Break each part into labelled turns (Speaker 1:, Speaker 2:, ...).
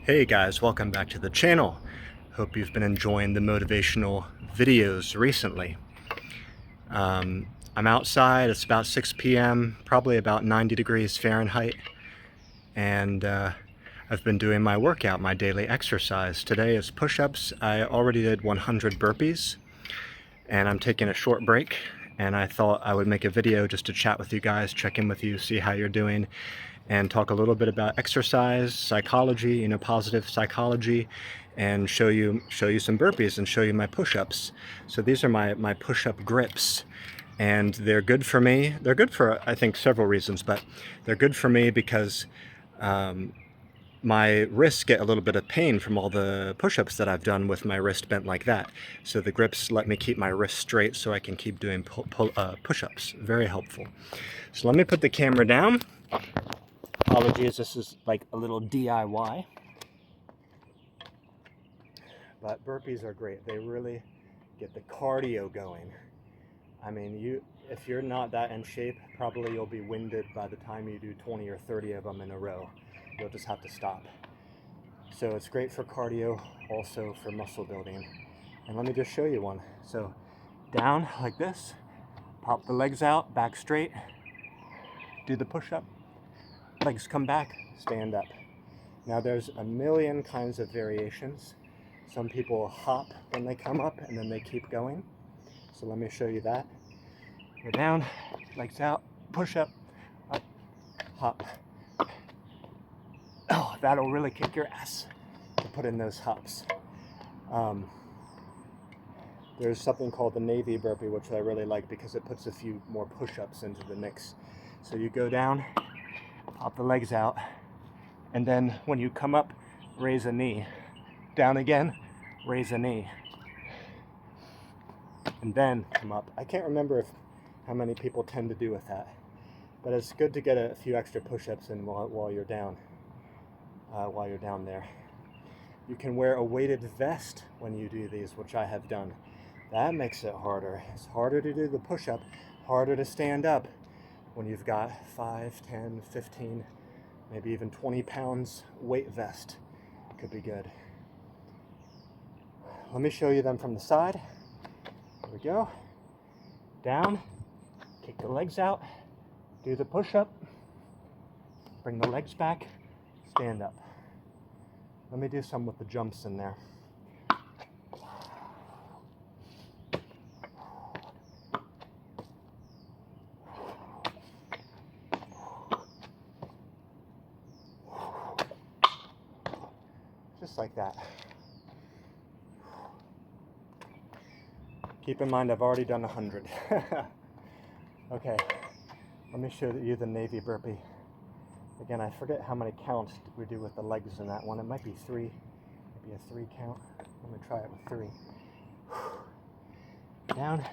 Speaker 1: Hey guys, welcome back to the channel. Hope you've been enjoying the motivational videos recently. I'm outside, it's about 6 p.m., probably about 90 degrees Fahrenheit, and I've been doing my workout, my daily exercise. Today is push-ups. I already did 100 burpees, and I'm taking a short break, and I thought I would make a video just to chat with you guys, check in with you, see how you're doing, and talk a little bit about exercise, psychology, positive psychology, and show you some burpees and show you my push-ups. So these are my push-up grips, and they're good for me. They're good for, I think, several reasons, but they're good for me because my wrists get a little bit of pain from all the push-ups that I've done with my wrist bent like that. So the grips let me keep my wrist straight so I can keep doing push-ups. Very helpful. So let me put the camera down. Apologies, this is like a little DIY. But burpees are great. They really get the cardio going. I mean, if you're not that in shape, probably you'll be winded by the time you do 20 or 30 of them in a row. You'll just have to stop. So it's great for cardio, also for muscle building. And let me just show you one. So down like this, pop the legs out, back straight, do the push-up, legs come back, stand up. Now there's a million kinds of variations. Some people hop when they come up and then they keep going. So let me show you that. Go down, legs out, push up, hop. Oh, that'll really kick your ass to put in those hops. There's something called the Navy burpee, which I really like because it puts a few more push-ups into the mix. So you go down, pop the legs out, and then when you come up, raise a knee. Down again, raise a knee. And then come up. I can't remember how many people tend to do with that, but it's good to get a few extra push-ups in while you're down there. You can wear a weighted vest when you do these, which I have done. That makes it harder. It's harder to do the push-up, harder to stand up when you've got 5, 10, 15, maybe even 20 pounds weight vest. Could be good. Let me show you them from the side. Here we go. Down, kick the legs out, do the push-up, bring the legs back, stand up. Let me do some with the jumps in there. Just like that. Keep in mind, I've already done 100. Okay, let me show you the Navy burpee. Again, I forget how many counts we do with the legs in that one. It might be 3, maybe a 3 count. Let me try it with 3. Down.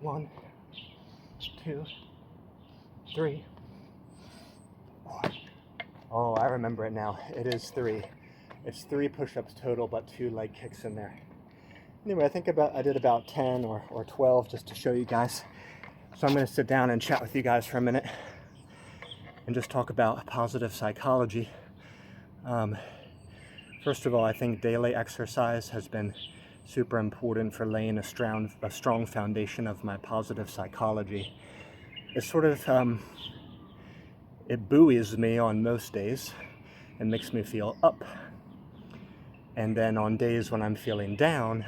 Speaker 1: 1, 2, 3. Oh, I remember it now. It is 3. It's 3 push-ups total, but 2 leg kicks in there. Anyway, I did about 10 or 12 just to show you guys. So I'm going to sit down and chat with you guys for a minute and just talk about positive psychology. First of all, I think daily exercise has been super important for laying a strong foundation of my positive psychology. It's sort of, it buoys me on most days and makes me feel up. And then on days when I'm feeling down,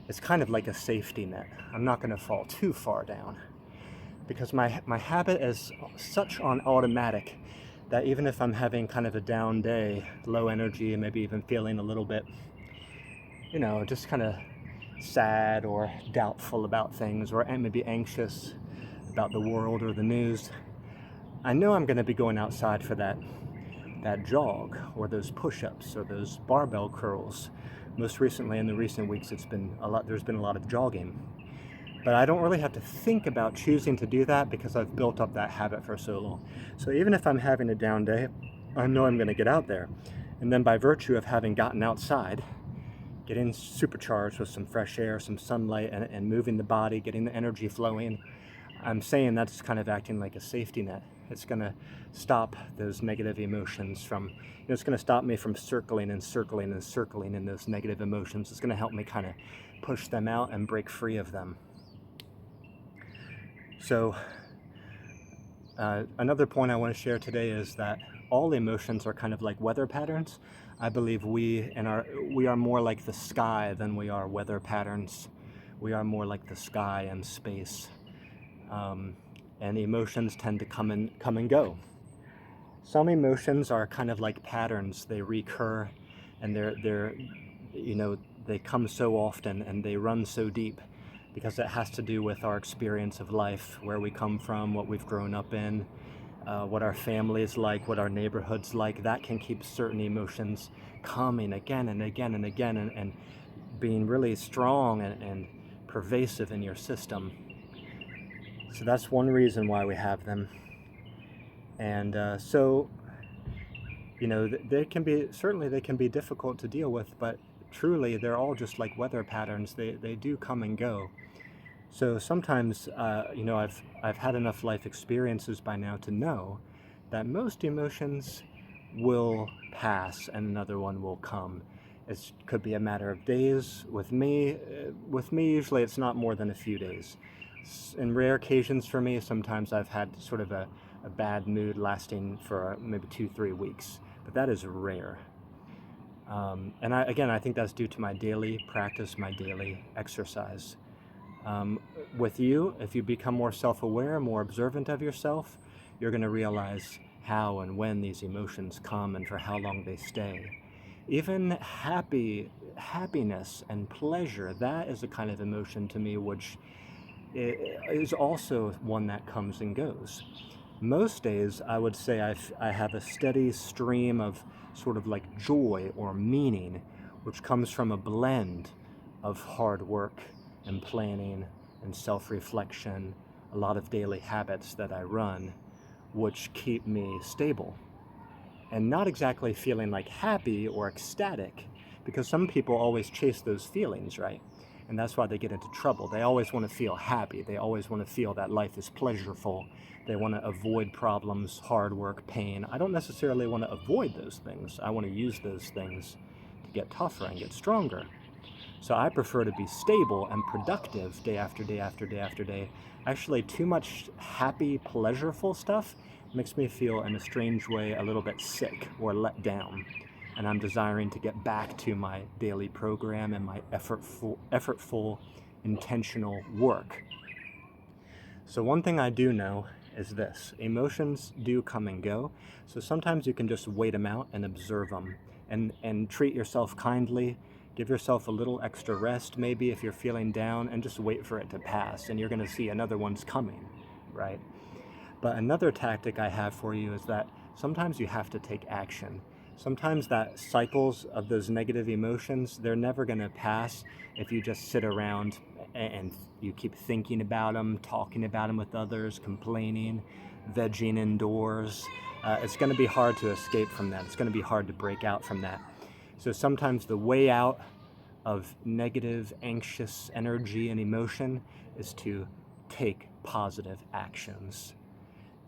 Speaker 1: it's kind of like a safety net. I'm not going to fall too far down because my habit is such on automatic that even if I'm having kind of a down day, low energy, and maybe even feeling a little bit, just kind of sad or doubtful about things, or maybe anxious about the world or the news, I know I'm going to be going outside for that jog or those push-ups or those barbell curls. Most recently, in the recent weeks, there's been a lot of jogging. But I don't really have to think about choosing to do that because I've built up that habit for so long. So even if I'm having a down day, I know I'm going to get out there. And then by virtue of having gotten outside, getting supercharged with some fresh air, some sunlight, and moving the body, getting the energy flowing, I'm saying that's kind of acting like a safety net It's going to stop those negative emotions from, it's going to stop me from circling and circling and circling in those negative emotions. It's going to help me kind of push them out and break free of them. So another point I want to share today is that all emotions are kind of like weather patterns. I believe we are more like the sky than we are weather patterns. We are more like the sky and space. And emotions tend to come and go. Some emotions are kind of like patterns. They recur, and they come so often and they run so deep, because it has to do with our experience of life, where we come from, what we've grown up in, what our family is like, what our neighborhood's like. That can keep certain emotions coming again and again and again, and being really strong and pervasive in your system. So that's one reason why we have them. And they can be difficult to deal with, but truly they're all just like weather patterns. They do come and go. So sometimes, I've had enough life experiences by now to know that most emotions will pass and another one will come. It could be a matter of days. With me, usually it's not more than a few days. In rare occasions for me, sometimes I've had sort of a bad mood lasting for maybe 2-3 weeks, but that is rare. And I think that's due to my daily practice, my daily exercise. With you, if you become more self-aware, more observant of yourself, you're going to realize how and when these emotions come and for how long they stay. Even happiness and pleasure, that is a kind of emotion to me which is also one that comes and goes. Most days, I would say I have a steady stream of sort of like joy or meaning, which comes from a blend of hard work and planning and self-reflection, a lot of daily habits that I run, which keep me stable. And not exactly feeling like happy or ecstatic, because some people always chase those feelings, right? And that's why they get into trouble. They always want to feel happy. They always want to feel that life is pleasurable. They want to avoid problems, hard work, pain. I don't necessarily want to avoid those things. I want to use those things to get tougher and get stronger. So I prefer to be stable and productive day after day after day after day. Actually, too much happy, pleasureful stuff makes me feel, in a strange way, a little bit sick or let down. And I'm desiring to get back to my daily program and my effortful, intentional work. So one thing I do know is this: emotions do come and go. So sometimes you can just wait them out and observe them, and treat yourself kindly. Give yourself a little extra rest, maybe, if you're feeling down, and just wait for it to pass, and you're going to see another one's coming, right? But another tactic I have for you is that sometimes you have to take action. Sometimes that cycles of those negative emotions, they're never going to pass if you just sit around and you keep thinking about them, talking about them with others, complaining, vegging indoors. It's going to be hard to escape from that. It's going to be hard to break out from that. So sometimes the way out of negative, anxious energy and emotion is to take positive actions.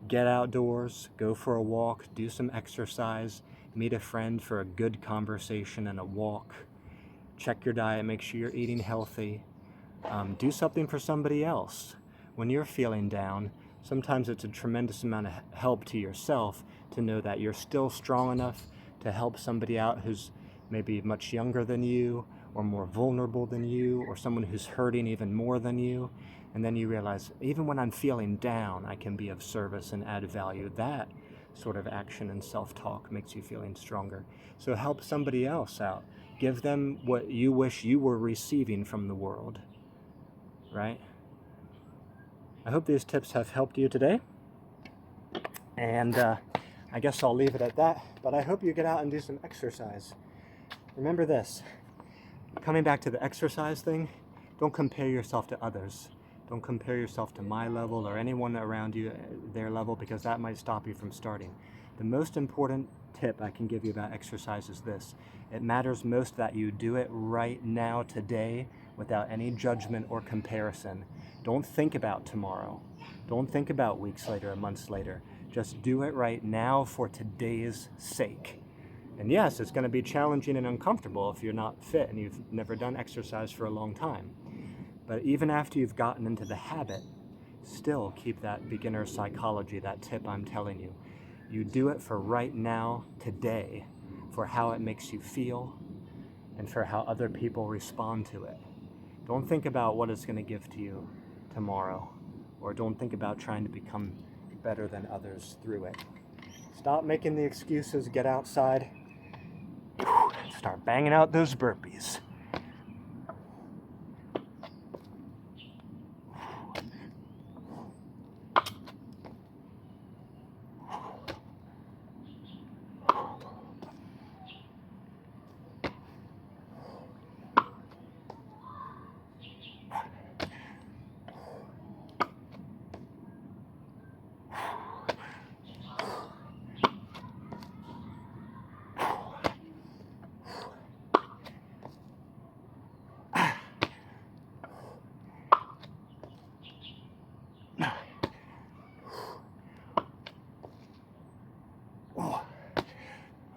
Speaker 1: Get outdoors, go for a walk, do some exercise, meet a friend for a good conversation and a walk. Check your diet, make sure you're eating healthy. Do something for somebody else. When you're feeling down, sometimes it's a tremendous amount of help to yourself to know that you're still strong enough to help somebody out who's maybe much younger than you, or more vulnerable than you, or someone who's hurting even more than you. And then you realize, even when I'm feeling down, I can be of service and add value. That sort of action and self-talk makes you feeling stronger. So help somebody else out. Give them what you wish you were receiving from the world, right? I hope these tips have helped you today. And I guess I'll leave it at that. But I hope you get out and do some exercise. Remember this, coming back to the exercise thing, don't compare yourself to others. Don't compare yourself to my level or anyone around you, their level, because that might stop you from starting. The most important tip I can give you about exercise is this: it matters most that you do it right now, today, without any judgment or comparison. Don't think about tomorrow. Don't think about weeks later or months later. Just do it right now for today's sake. And yes, it's going to be challenging and uncomfortable if you're not fit and you've never done exercise for a long time. But even after you've gotten into the habit, still keep that beginner psychology, that tip I'm telling you. You do it for right now, today, for how it makes you feel and for how other people respond to it. Don't think about what it's going to give to you tomorrow, or don't think about trying to become better than others through it. Stop making the excuses, get outside, start banging out those burpees.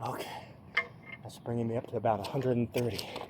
Speaker 1: Okay, that's bringing me up to about 130.